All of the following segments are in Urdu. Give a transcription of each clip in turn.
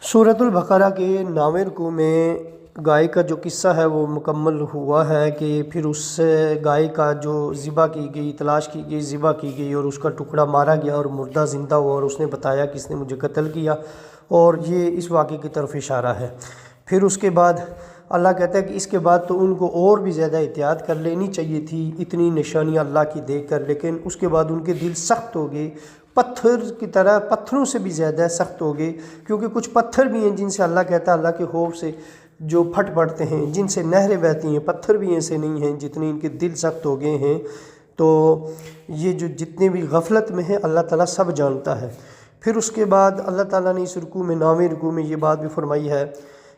سورۃ البقرہ کے 9ویں رکوع میں گائے کا جو قصہ ہے وہ مکمل ہوا ہے کہ پھر اس گائے کا جو ذبح کی گئی، تلاش کی گئی، ذبح کی گئی اور اس کا ٹکڑا مارا گیا اور مردہ زندہ ہوا اور اس نے بتایا کہ اس نے مجھے قتل کیا، اور یہ اس واقعے کی طرف اشارہ ہے۔ پھر اس کے بعد اللہ کہتا ہے کہ اس کے بعد تو ان کو اور بھی زیادہ احتیاط کر لینی چاہیے تھی اتنی نشانیاں اللہ کی دیکھ کر، لیکن اس کے بعد ان کے دل سخت ہو گئے، پتھر کی طرح، پتھروں سے بھی زیادہ سخت ہو گئے، کیونکہ کچھ پتھر بھی ہیں جن سے اللہ کہتا ہے اللہ کے خوف سے جو پھٹ پڑتے ہیں، جن سے نہریں بہتی ہیں، پتھر بھی ایسے نہیں ہیں جتنے ان کے دل سخت ہو گئے ہیں۔ تو یہ جو جتنے بھی غفلت میں ہیں اللہ تعالیٰ سب جانتا ہے۔ پھر اس کے بعد اللہ تعالیٰ نے اس رکوع میں 9ویں رکوع میں یہ بات بھی فرمائی ہے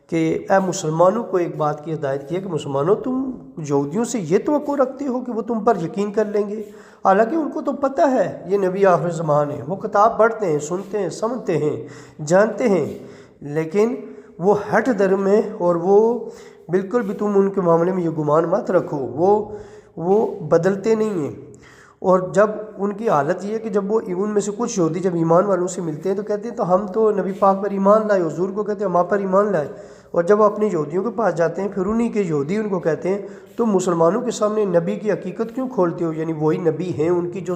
کہ اے مسلمانوں کو ایک بات کی ہدایت کی ہے کہ مسلمانوں تم یہودیوں سے یہ توقع رکھتے ہو کہ وہ تم پر یقین کر لیں گے، حالانکہ ان کو تو پتہ ہے یہ نبی آخر زمان ہے، وہ کتاب پڑھتے ہیں، سنتے ہیں، سمجھتے ہیں، جانتے ہیں، لیکن وہ ہٹ درم ہے، اور وہ بالکل بھی تم ان کے معاملے میں یہ گمان مت رکھو، وہ بدلتے نہیں ہیں۔ اور جب ان کی حالت یہ ہے کہ جب وہ ان میں سے کچھ یہودی جب ایمان والوں سے ملتے ہیں تو کہتے ہیں تو ہم تو نبی پاک پر ایمان لائے، حضور کو کہتے ہیں ہم آپ پر ایمان لائے، اور جب وہ اپنے یہودیوں کے پاس جاتے ہیں پھر انہی کے یہودی ان کو کہتے ہیں تو مسلمانوں کے سامنے نبی کی حقیقت کیوں کھولتے ہو، یعنی وہی نبی ہیں، ان کی جو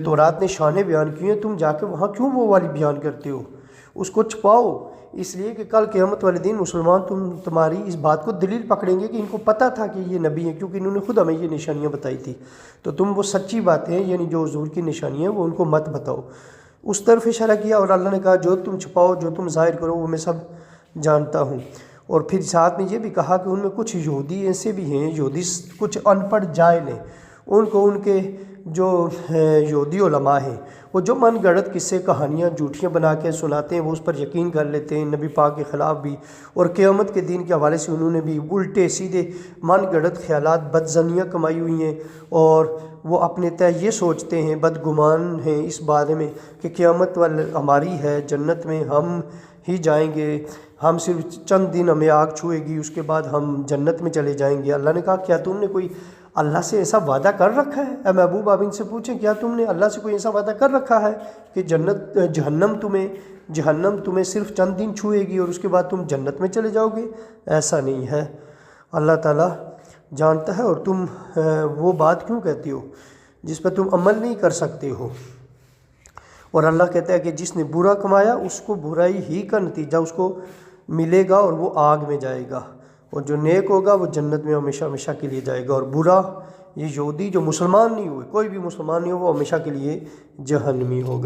تورات نے شانیں بیان کی ہیں، تم جا کے وہاں کیوں وہ والی بیان کرتے ہو، اس کو چھپاؤ، اس لیے کہ کل قیامت والے دن مسلمان تمہاری اس بات کو دلیل پکڑیں گے کہ ان کو پتہ تھا کہ یہ نبی ہیں، کیونکہ انہوں نے خود ہمیں یہ نشانیاں بتائی تھی، تو تم وہ سچی باتیں یعنی جو حضور کی نشانیاں ہیں وہ ان کو مت بتاؤ۔ اس طرف اشارہ کیا، اور اللہ نے کہا جو تم چھپاؤ، جو تم ظاہر کرو وہ میں سب جانتا ہوں۔ اور پھر ساتھ میں یہ بھی کہا کہ ان میں کچھ یہودی ایسے بھی ہیں، یہودی کچھ ان پڑھ جاہل ہیں، ان کو ان کے جو یہودی علماء ہیں وہ جو من گھڑت قصے کہانیاں جھوٹیاں بنا کے سناتے ہیں وہ اس پر یقین کر لیتے ہیں، نبی پاک کے خلاف بھی، اور قیامت کے دین کے حوالے سے انہوں نے بھی الٹے سیدھے من گھڑت خیالات، بدظنیاں کمائی ہوئی ہیں، اور وہ اپنے تئیں یہ سوچتے ہیں، بدگمان ہیں اس بارے میں کہ قیامت ہماری ہے، جنت میں ہم ہی جائیں گے، ہم صرف چند دن ہمیں آگ چھوئے گی، اس کے بعد ہم جنت میں چلے جائیں گے۔ اللہ نے کہا کیا تم نے کوئی اللہ سے ایسا وعدہ کر رکھا ہے؟ اے محبوب آپ ان سے پوچھیں کیا تم نے اللہ سے کوئی ایسا وعدہ کر رکھا ہے کہ جہنم تمہیں صرف چند دن چھوئے گی اور اس کے بعد تم جنت میں چلے جاؤ گے؟ ایسا نہیں ہے، اللہ تعالیٰ جانتا ہے، اور تم وہ بات کیوں کہتے ہو جس پہ تم عمل نہیں کر سکتے ہو۔ اور اللہ کہتا ہے کہ جس نے برا کمایا اس کو برائی ہی کا نتیجہ اس کو ملے گا اور وہ آگ میں جائے گا، اور جو نیک ہوگا وہ جنت میں ہمیشہ ہمیشہ کے لیے جائے گا، اور برا یہ یہودی جو مسلمان نہیں ہوئے، کوئی بھی مسلمان نہیں ہو وہ ہمیشہ کے لیے جہنمی ہوگا۔